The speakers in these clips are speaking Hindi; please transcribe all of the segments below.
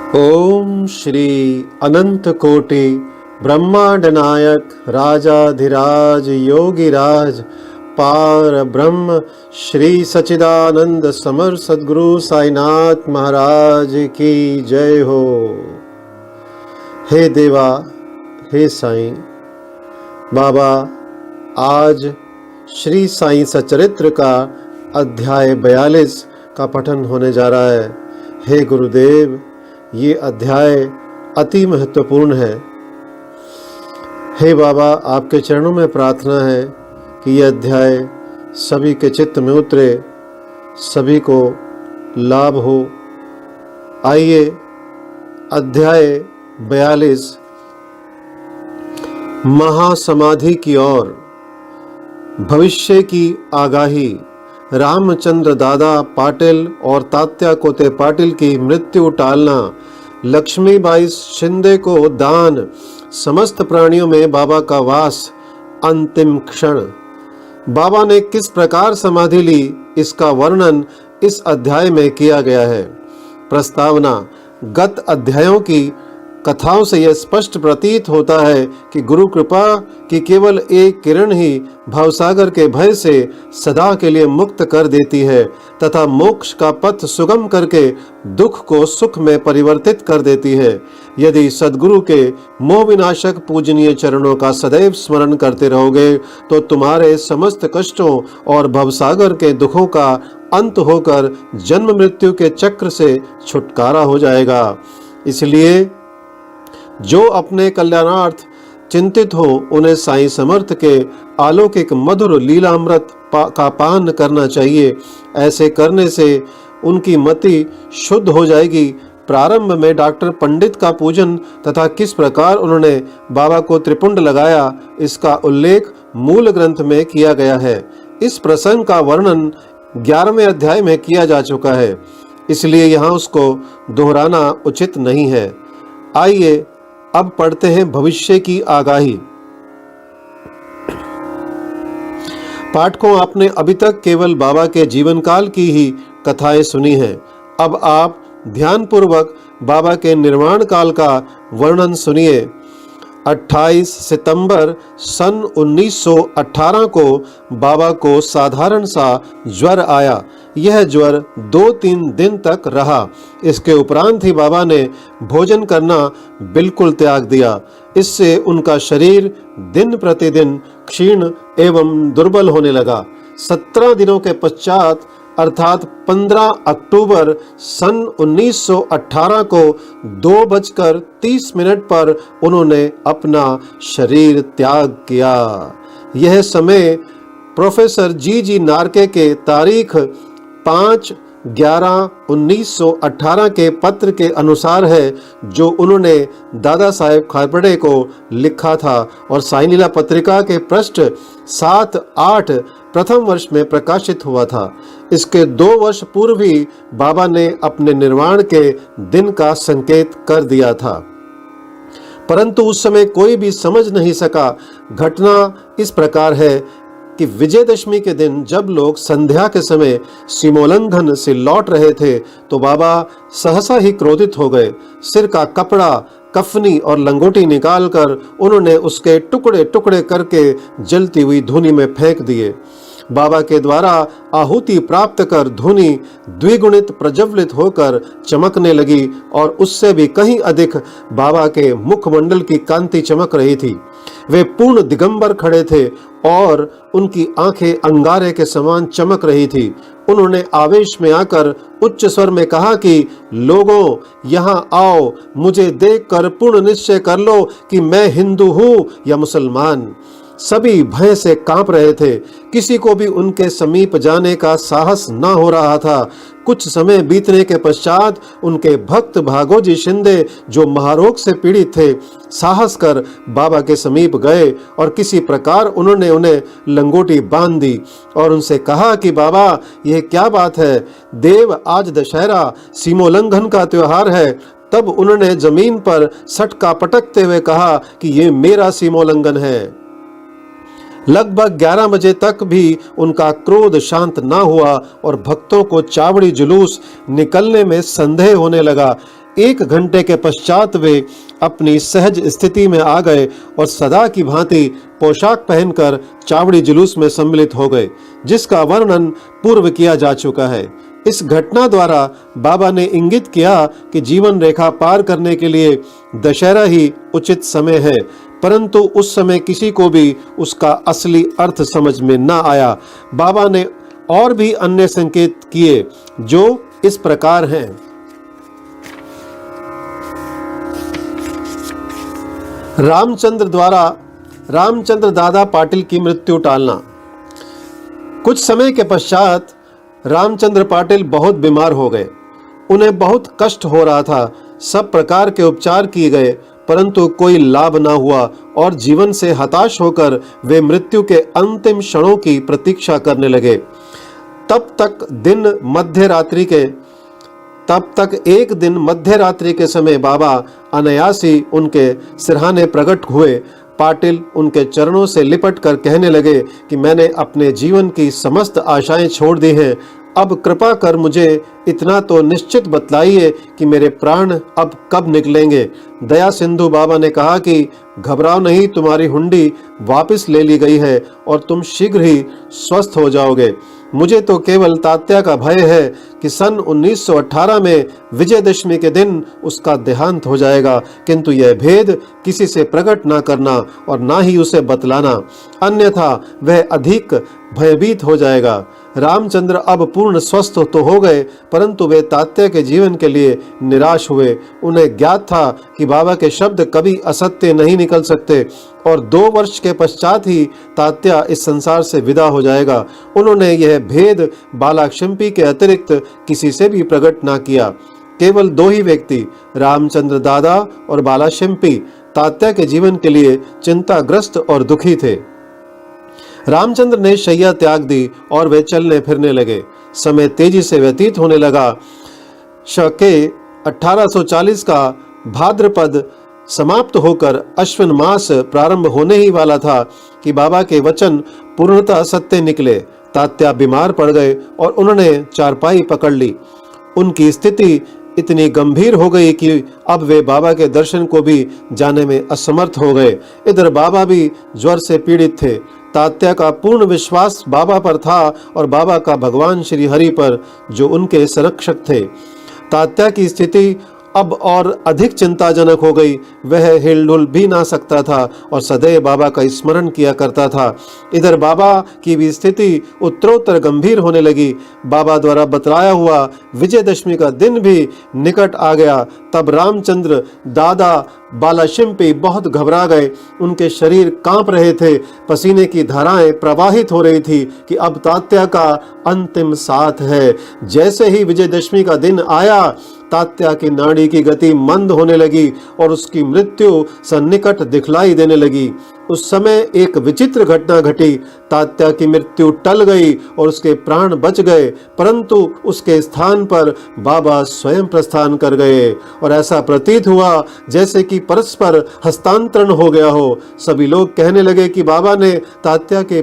ओम श्री अनंत कोटि ब्रह्मांड नायक राजाधिराज योगिराज पार ब्रह्म श्री सच्चिदानंद समर सद्गुरु साईनाथ महाराज की जय हो। हे देवा, हे साईं बाबा, आज श्री साईं सचरित्र का अध्याय 42 का पठन होने जा रहा है। हे गुरुदेव, ये अध्याय अति महत्वपूर्ण है। हे बाबा, आपके चरणों में प्रार्थना है कि यह अध्याय सभी के चित्त में उतरे, सभी को लाभ हो। आइए अध्याय 42 महासमाधि की ओर। भविष्य की आगाही। रामचंद्र दादा पाटिल और तात्या कोते पाटिल की मृत्यु टालना, लक्ष्मीबाई शिंदे को दान, समस्त प्राणियों में बाबा का वास, अंतिम क्षण। बाबा ने किस प्रकार समाधि ली, इसका वर्णन इस अध्याय में किया गया है। प्रस्तावना। गत अध्यायों की कथाओं से यह स्पष्ट प्रतीत होता है कि गुरु कृपा की केवल एक किरण ही भवसागर के भय से सदा के लिए मुक्त कर देती है तथा मोक्ष का पथ सुगम करके दुख को सुख में परिवर्तित कर देती है। यदि सद्गुरु के मोह विनाशक पूजनीय चरणों का सदैव स्मरण करते रहोगे तो तुम्हारे समस्त कष्टों और भवसागर के दुखों का अंत होकर जन्म मृत्यु के चक्र से छुटकारा हो जाएगा। इसलिए जो अपने कल्याणार्थ चिंतित हो, उन्हें साईं समर्थ के अलौकिक मधुर लीलामृत का पान करना चाहिए। ऐसे करने से उनकी मति शुद्ध हो जाएगी। प्रारंभ में डॉक्टर पंडित का पूजन तथा किस प्रकार उन्होंने बाबा को त्रिपुंड लगाया, इसका उल्लेख मूल ग्रंथ में किया गया है। इस प्रसंग का वर्णन 11वें अध्याय में किया जा चुका है, इसलिए यहाँ उसको दोहराना उचित नहीं है। आइए अब पढ़ते हैं भविष्य की आगाही। पाठकों, आपने अभी तक केवल बाबा के जीवन काल की ही कथाएं सुनी हैं। अब आप ध्यानपूर्वक बाबा के निर्वाण काल का वर्णन सुनिए। 28 सितंबर सन 1918 को बाबा को साधारण सा ज्वर आया। यह ज्वर 2-3 दिन तक रहा। इसके उपरांत ही बाबा ने भोजन करना बिल्कुल त्याग दिया। इससे उनका शरीर दिन प्रतिदिन क्षीण एवं दुर्बल होने लगा। 17 दिनों के पश्चात अर्थात 15 अक्टूबर सन 1918 को 2:30 पर उन्होंने अपना शरीर त्याग किया। यह समय प्रोफेसर जी नार्के के तारीख 5/11/1918 के पत्र के अनुसार है, जो उन्होंने दादा साहेब खारपड़े को लिखा था और साईं लीला पत्रिका के पृष्ठ 7-8 प्रथम वर्ष में प्रकाशित हुआ था। इसके 2 वर्ष पूर्व ही बाबा ने अपने निर्वाण के दिन का संकेत कर दिया था, परंतु उस समय कोई भी समझ नहीं सका। घटना इस प्रकार है कि विजयदशमी के दिन जब लोग संध्या के समय सीमोल्लंघन से लौट रहे थे तो बाबा सहसा ही क्रोधित हो गए। सिर का कपड़ा, कफनी और लंगोटी निकालकर उन्होंने उसके टुकड़े टुकड़े करके जलती हुई धूनी में फेंक दिए। बाबा के द्वारा आहुति प्राप्त कर धूनी द्विगुणित प्रज्वलित होकर चमकने लगी और उससे भी कहीं अधिक बाबा के मुखमंडल की कांति चमक रही थी। वे पूर्ण दिगंबर खड़े थे और उनकी आंखें अंगारे के समान चमक रही थी। उन्होंने आवेश में आकर उच्च स्वर में कहा कि लोगों, यहाँ आओ, मुझे देखकर पूर्ण निश्चय कर लो कि मैं हिंदू हूँ या मुसलमान। सभी भय से कांप रहे थे। किसी को भी उनके समीप जाने का साहस न हो रहा था। कुछ समय बीतने के पश्चात उनके भक्त भागोजी शिंदे, जो महारोग से पीड़ित थे, साहस कर बाबा के समीप गए और किसी प्रकार उन्होंने उन्हें लंगोटी बांध दी और उनसे कहा कि बाबा, यह क्या बात है? देव, आज दशहरा सीमोल्लंघन का त्योहार है। तब उन्होंने जमीन पर सटका पटकते हुए कहा कि ये मेरा सीमोल्लंघन है। लगभग 11 बजे तक भी उनका क्रोध शांत ना हुआ और भक्तों को चावड़ी जुलूस निकलने में संदेह होने लगा। 1 घंटे के पश्चात वे अपनी सहज स्थिति में आ गए और सदा की भांति पोशाक पहनकर चावड़ी जुलूस में सम्मिलित हो गए, जिसका वर्णन पूर्व किया जा चुका है। इस घटना द्वारा बाबा ने इंगित किया कि जीवन रेखा पार करने के लिए दशहरा ही उचित समय है, परंतु उस समय किसी को भी उसका असली अर्थ समझ में न आया। बाबा ने और भी अन्य संकेत किए जो इस प्रकार हैं। रामचंद्र दादा पाटिल की मृत्यु टालना। कुछ समय के पश्चात रामचंद्र पाटिल बहुत बीमार हो गए। उन्हें बहुत कष्ट हो रहा था। सब प्रकार के उपचार किए गए, परंतु कोई लाभ न हुआ और जीवन से हताश होकर वे मृत्यु के अंतिम क्षणों की प्रतीक्षा करने लगे। तब तक एक दिन मध्य रात्रि के समय बाबा अनायास ही उनके सिरहाने प्रकट हुए। पाटिल उनके चरणों से लिपट कर कहने लगे कि मैंने अपने जीवन की समस्त आशाएं छोड़ दी हैं। अब कृपा कर मुझे इतना तो निश्चित बतलाइए कि मेरे प्राण अब कब निकलेंगे। दया सिंधु बाबा ने कहा कि घबराओ नहीं, तुम्हारी हुंडी वापस ले ली गई है और तुम शीघ्र ही स्वस्थ हो जाओगे। मुझे तो केवल तात्या का भय है कि सन 1918 में विजयदशमी के दिन उसका देहांत हो जाएगा, किंतु यह भेद किसी से प्रकट ना करना और ना ही उसे बतलाना, अन्यथा वह अधिक भयभीत हो जाएगा। रामचंद्र अब पूर्ण स्वस्थ तो हो गए, परंतु वे तात्या के जीवन के लिए निराश हुए। उन्हें ज्ञात था कि बाबा के शब्द कभी असत्य नहीं निकल सकते और 2 वर्ष के पश्चात ही तात्या इस संसार से विदा हो जाएगा। उन्होंने यह भेद बालाक्षिम्पी के अतिरिक्त किसी से भी प्रकट ना किया। केवल 2 ही व्यक्ति, रामचंद्र दादा और बालाक्षिम्पी, तात्या के जीवन के लिए चिंताग्रस्त और दुखी थे। रामचंद्र ने शैया त्याग दी और वे चलने फिरने लगे। समय तेजी से व्यतीत होने लगा। शके 1840 का भाद्रपद समाप्त होकर अश्विन मास प्रारंभ होने ही वाला था कि बाबा के वचन पूर्णतः सत्य निकले। तात्या बीमार पड़ गए और उन्होंने चारपाई पकड़ ली। उनकी स्थिति इतनी गंभीर हो गई कि अब वे बाबा के दर्शन को भी जाने में असमर्थ हो गए। इधर बाबा भी ज्वर से पीड़ित थे। तात्या का पूर्ण विश्वास बाबा पर था और बाबा का भगवान श्री हरि पर, जो उनके संरक्षक थे। तात्या की स्थिति अब और अधिक चिंताजनक हो गई। वह हिलडुल भी ना सकता था और सदैव बाबा का स्मरण किया करता था। इधर बाबा की भी स्थिति उत्तरोत्तर गंभीर होने लगी। बाबा द्वारा बतलाया हुआ विजयदशमी का दिन भी निकट आ गया। तब रामचंद्र दादा बालाक्षिम्पी बहुत घबरा गए। उनके शरीर कांप रहे थे, पसीने की धाराएं प्रवाहित हो रही थी कि अब तात्या का अंतिम साथ है। जैसे ही विजयदशमी का दिन आया, तात्या की नाड़ी की गति मंद होने लगी और उसकी मृत्यु सन्निकट दिखलाई देने लगी। उस समय एक विचित्र घटना घटी। तात्या की मृत्यु टल गई और उसके प्राण बच गए, परंतु उसके स्थान पर बाबा स्वयं प्रस्थान कर गए और ऐसा प्रतीत हुआ जैसे कि परस्पर हस्तांतरण हो गया हो। सभी लोग कहने लगे कि बाबा ने तात्या के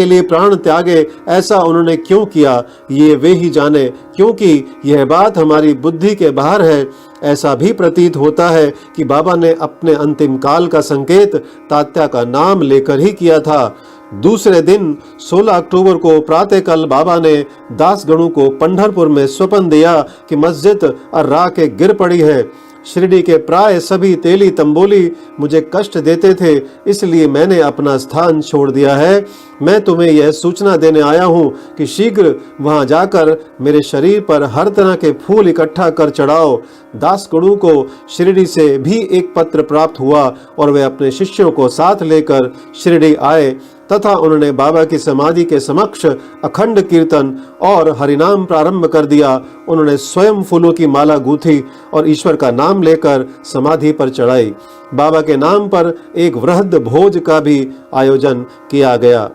लिए प्राण त्यागे। ऐसा उन्होंने क्यों किया, ये वे ही जाने, क्योंकि यह बात हमारी बुद्धि के बाहर है। ऐसा भी प्रतीत होता है कि बाबा ने अपने अंतिम काल का संकेत तात्या का नाम लेकर ही किया था। दूसरे दिन 16 अक्टूबर को प्रातःकाल बाबा ने दासगणों को पंढरपुर में स्वप्न दिया कि मस्जिद अर्रा के गिर पड़ी है। शिरडी के प्राय सभी तेली तंबोली मुझे कष्ट देते थे, इसलिए मैंने अपना स्थान छोड़ दिया है। मैं तुम्हें यह सूचना देने आया हूँ कि शीघ्र वहां जाकर मेरे शरीर पर हर तरह के फूल इकट्ठा कर चढ़ाओ। दासगणों को शिरडी से भी एक पत्र प्राप्त हुआ और वे अपने शिष्यों को साथ लेकर शिरडी आए तथा उन्होंने बाबा की समाधि के समक्ष अखंड कीर्तन और हरिनाम प्रारंभ कर दिया। उन्होंने स्वयं फूलों की माला गूंथी और ईश्वर का नाम लेकर समाधि पर चढ़ाई। बाबा के नाम पर एक वृहद भोज का भी आयोजन किया गया।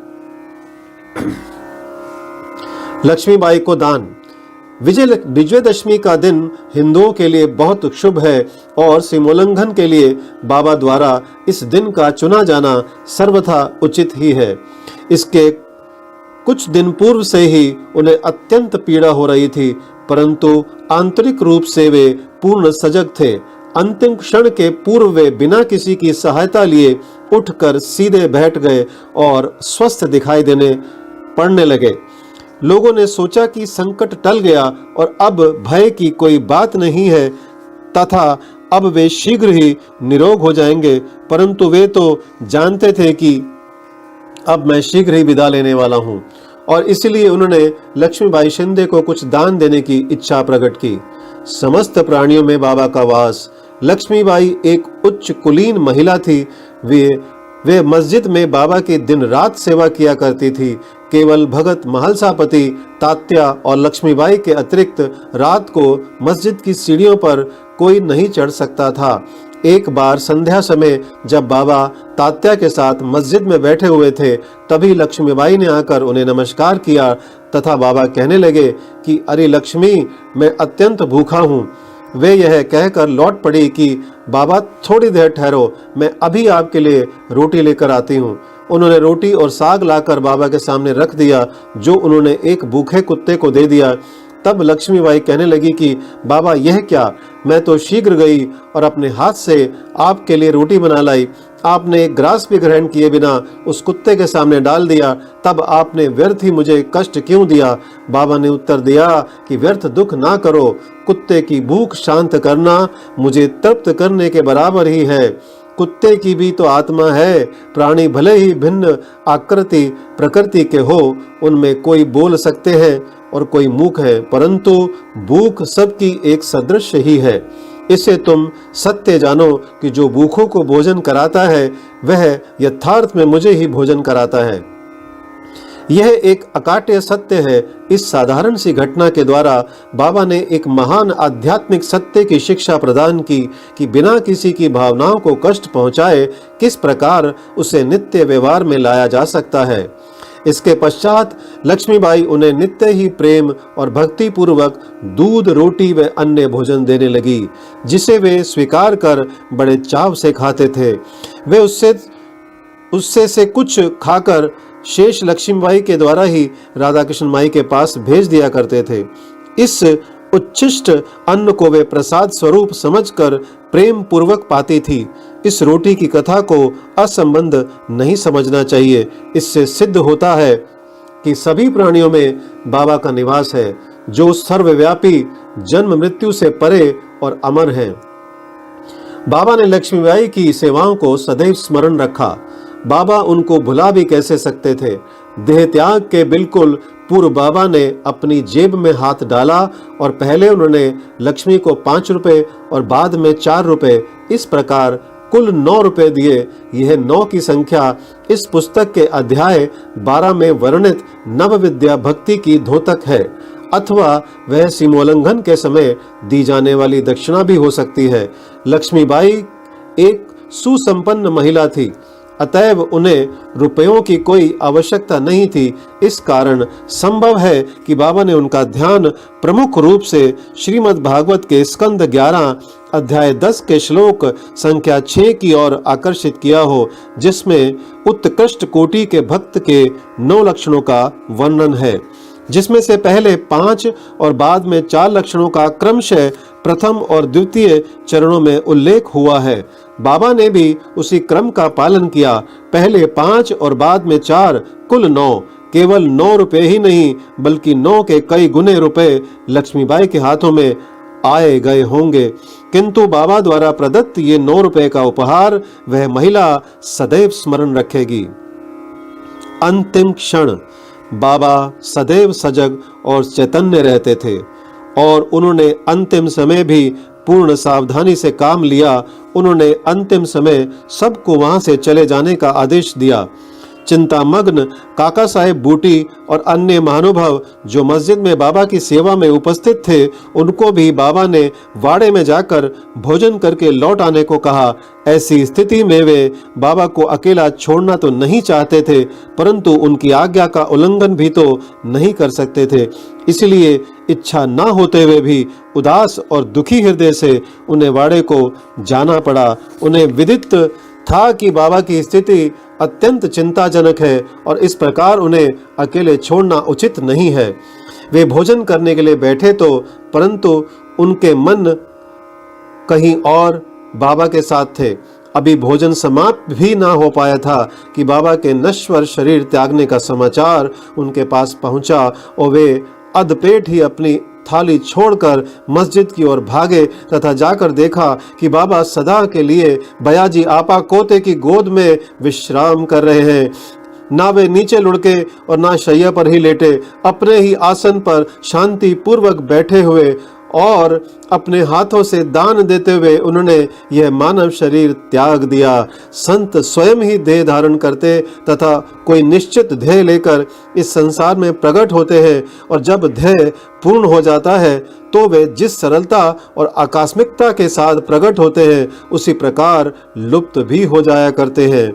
लक्ष्मीबाई को दान। विजयदशमी का दिन हिंदुओं के लिए बहुत शुभ है और सीमोल्लंघन के लिए बाबा द्वारा इस दिन का चुना जाना सर्वथा उचित ही है। इसके कुछ दिन पूर्व से ही उन्हें अत्यंत पीड़ा हो रही थी, परंतु आंतरिक रूप से वे पूर्ण सजग थे। अंतिम क्षण के पूर्व वे बिना किसी की सहायता लिए उठकर सीधे बैठ गए और स्वस्थ दिखाई पड़ने लगे। लोगों ने सोचा कि संकट टल गया और अब भय की कोई बात नहीं है तथा अब वे शीघ्र ही निरोग हो जाएंगे, परंतु वे तो जानते थे कि अब मैं शीघ्र ही विदा लेने वाला हूं और इसलिए उन्होंने लक्ष्मीबाई शिंदे को कुछ दान देने की इच्छा प्रकट की। समस्त प्राणियों में बाबा का वास। लक्ष्मीबाई एक उच्च कुलीन महिला थी। वे मस्जिद में बाबा की दिन रात सेवा किया करती थी। केवल भगत महलसापति तात्या और लक्ष्मीबाई के अतिरिक्त रात को मस्जिद की सीढ़ियों पर कोई नहीं चढ़ सकता था। एक बार संध्या समय जब बाबा तात्या के साथ मस्जिद में बैठे हुए थे, तभी लक्ष्मीबाई ने आकर उन्हें नमस्कार किया तथा बाबा कहने लगे कि अरे लक्ष्मी, मैं अत्यंत भूखा हूँ। वे यह कहकर लौट पड़ी कि बाबा थोड़ी देर ठहरो, मैं अभी आपके लिए रोटी लेकर आती हूँ। उन्होंने रोटी और साग लाकर बाबा के सामने रख दिया, जो उन्होंने एक भूखे कुत्ते को दे दिया। तब लक्ष्मीबाई कहने लगी कि बाबा यह क्या, मैं तो शीघ्र गई और अपने हाथ से आपके लिए रोटी बना लाई। आपने एक ग्रास भी ग्रहण किए बिना उस कुत्ते के सामने डाल दिया, तब आपने व्यर्थ ही मुझे कष्ट क्यों दिया? बाबा ने उत्तर दिया कि व्यर्थ दुख ना करो, कुत्ते की भूख शांत करना मुझे तृप्त करने के बराबर ही है। कुत्ते की भी तो आत्मा है। प्राणी भले ही भिन्न आकृति प्रकृति के हो, उनमें कोई बोल सकते हैं और कोई मूक है, परंतु भूख सबकी एक सदृश ही है। इसे तुम सत्य जानो कि जो भूखों को भोजन कराता है वह यथार्थ में मुझे ही भोजन कराता है। यह एक अकाट्य सत्य है। इस साधारण सी घटना के द्वारा बाबा ने एक महान आध्यात्मिक सत्य की शिक्षा प्रदान की कि बिना किसी की भावनाओं को कष्ट पहुंचाए किस प्रकार उसे नित्य व्यवहार में लाया जा सकता है। इसके पश्चात लक्ष्मीबाई उन्हें नित्य ही प्रेम और भक्ति पूर्वक दूध, रोटी व अन्य भोजन देने लगी, जिसे वे स्वीकार कर बड़े चाव से खाते थे। वे उससे से कुछ खाकर शेष लक्ष्मीबाई के द्वारा ही राधा कृष्ण माई के पास भेज दिया करते थे। इस उच्छिष्ट अन्न को वे प्रसाद स्वरूप समझकर प्रेम पूर्वक पाती थी। इस रोटी की कथा को असंबंध नहीं समझना चाहिए। इससे सिद्ध होता है कि सभी प्राणियों में बाबा का निवास है, जो सर्वव्यापी, जन्म मृत्यु से परे और अमर है। बाबा ने लक्ष्मीबाई की सेवाओं को सदैव स्मरण रखा। बाबा उनको भुला भी कैसे सकते थे। देह त्याग के बिल्कुल पूर्व बाबा ने अपनी जेब में हाथ डाला और पहले उन्होंने लक्ष्मी को 5 रुपए और बाद में 4 रुपए, इस प्रकार कुल 9 रुपए दिए। यह 9 की संख्या इस पुस्तक के अध्याय 12 में वर्णित नव विद्या भक्ति की द्योतक है, अथवा वह सीमोल्लंघन के समय दी जाने वाली दक्षिणा भी हो सकती है। लक्ष्मीबाई एक सुसंपन्न महिला थी, अतएव उन्हें रुपयों की कोई आवश्यकता नहीं थी। इस कारण संभव है कि बाबा ने उनका ध्यान प्रमुख रूप से श्रीमद् भागवत के स्कंद 11 अध्याय 10 के श्लोक संख्या 6 की ओर आकर्षित किया हो, जिसमें उत्कृष्ट कोटि के भक्त के 9 लक्षणों का वर्णन है, जिसमें से पहले 5 और बाद में 4 लक्षणों का क्रमशः प्रथम और द्वितीय चरणों में उल्लेख हुआ है। बाबा ने भी उसी क्रम का पालन किया। पहले 5 और बाद में 4, कुल 9। केवल 9 रुपए ही नहीं, बल्कि 9 के कई गुने रुपए लक्ष्मीबाई के हाथों में आए गए होंगे, किंतु बाबा द्वारा प्रदत्त ये 9 रुपए का उपहार वह महिला सदैव स्मरण रखेगी। अंतिम क्षण बाबा सदैव सजग और चैतन्य रहते थे और उन्होंने अंतिम समय भी पूर्ण सावधानी से काम लिया। उन्होंने अंतिम समय सबको वहां से चले जाने का आदेश दिया। चिंतामग्न काका साहेब बूटी और अन्य महानुभाव जो मस्जिद में बाबा की सेवा में उपस्थित थे, उनको भी बाबा ने वाड़े में जाकर भोजन करके लौट आने को कहा। ऐसी स्थिति में वे बाबा को अकेला छोड़ना तो नहीं चाहते थे, परंतु उनकी आज्ञा का उल्लंघन भी तो नहीं कर सकते थे। इसलिए इच्छा न होते हुए भी उदास और दुखी हृदय से उन्हें वाड़े को जाना पड़ा। उन्हें विदित था कि बाबा की स्थिति अत्यंत चिंताजनक है और इस प्रकार उन्हें अकेले छोड़ना उचित नहीं है। वे भोजन करने के लिए बैठे तो परंतु उनके मन कहीं और बाबा के साथ थे। अभी भोजन समाप्त भी ना हो पाया था कि बाबा के नश्वर शरीर त्यागने का समाचार उनके पास पहुंचा और वे अधपेट ही अपनी थाली छोड़कर मस्जिद की ओर भागे तथा जाकर देखा कि बाबा सदा के लिए बयाजी आपा कोते की गोद में विश्राम कर रहे हैं। ना वे नीचे लुढ़के और ना शैया पर ही लेटे, अपने ही आसन पर शांति पूर्वक बैठे हुए और अपने हाथों से दान देते हुए उन्होंने यह मानव शरीर त्याग दिया। संत स्वयं ही देह धारण करते तथा कोई निश्चित ध्येय लेकर इस संसार में प्रकट होते हैं और जब ध्येय पूर्ण हो जाता है तो वे जिस सरलता और आकस्मिकता के साथ प्रकट होते हैं उसी प्रकार लुप्त भी हो जाया करते हैं।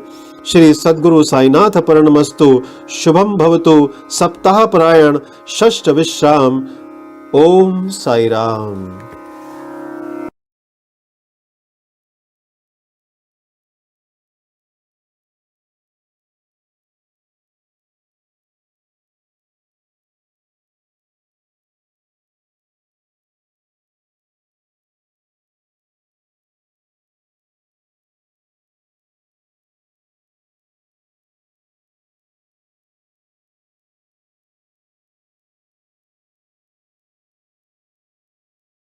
श्री सद्गुरु साईनाथ प्रणमस्तु। शुभम भवतु। सप्ताह परायण षष्ठ विश्राम। ओम साई राम।